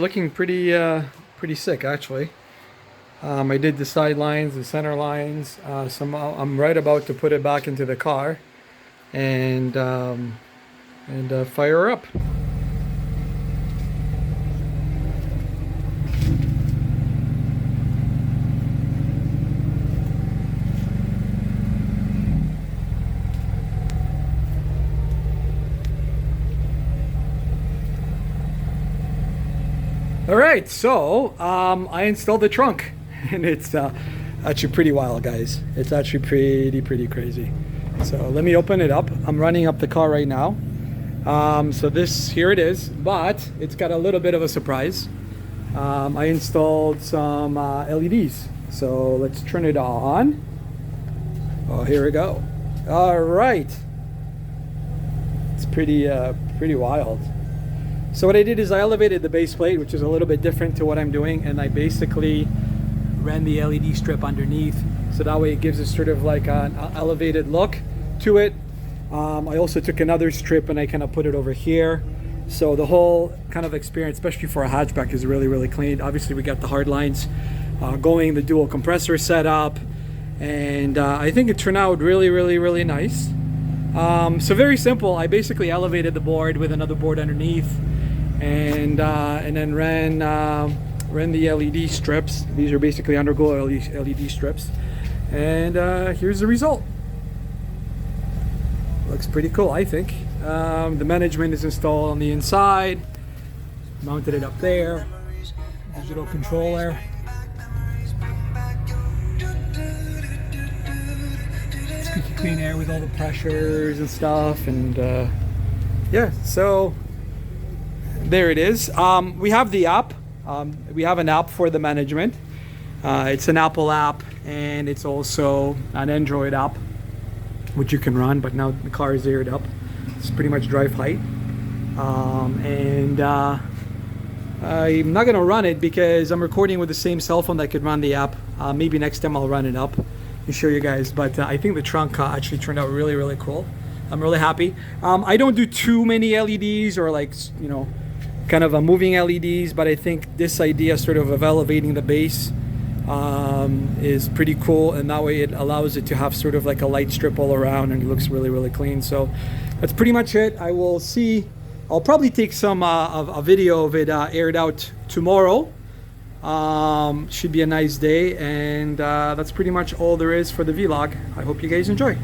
Looking pretty sick actually. I did the side lines, the center lines. I'm right about to put it back into the car and fire up. All right, so I installed the trunk, and it's actually pretty wild, guys. It's actually pretty crazy. So let me open it up. I'm running up the car right now. So here it is, but it's got a little bit of a surprise. I installed some LEDs. So let's turn it on. Oh, here we go. All right. It's pretty wild. So what I did is I elevated the base plate, which is a little bit different to what I'm doing, and I basically ran the LED strip underneath, so that way it gives us sort of like an elevated look to it. I also took another strip and I kind of put it over here, so the whole kind of experience, especially for a hatchback, is really clean. Obviously we got the hard lines going, the dual compressor setup, and I think it turned out really nice. So very simple. I basically elevated the board with another board underneath, and then ran the LED strips. These are basically underglow LED strips, and here's the result. Looks pretty cool, I think. The management is installed on the inside. Mounted it up there. Digital controller. Squeaky clean air with all the pressures and stuff, and yeah, so there it is. We have the app. We have an app for the management. It's an Apple app, and it's also an Android app, which you can run, but now the car is aired up. It's pretty much drive height. And I'm not gonna run it because I'm recording with the same cell phone that could run the app. Maybe next time I'll run it up and show you guys, but I think the trunk actually turned out really cool. I'm really happy. I don't do too many LEDs or, like, you know, kind of a moving LEDs, but I think this idea sort of elevating the base is pretty cool, and that way it allows it to have sort of like a light strip all around, and it looks really clean. So that's pretty much it. I'll probably take some a video of it aired out tomorrow. Should be a nice day, and that's pretty much all there is for the vlog. I hope you guys enjoy.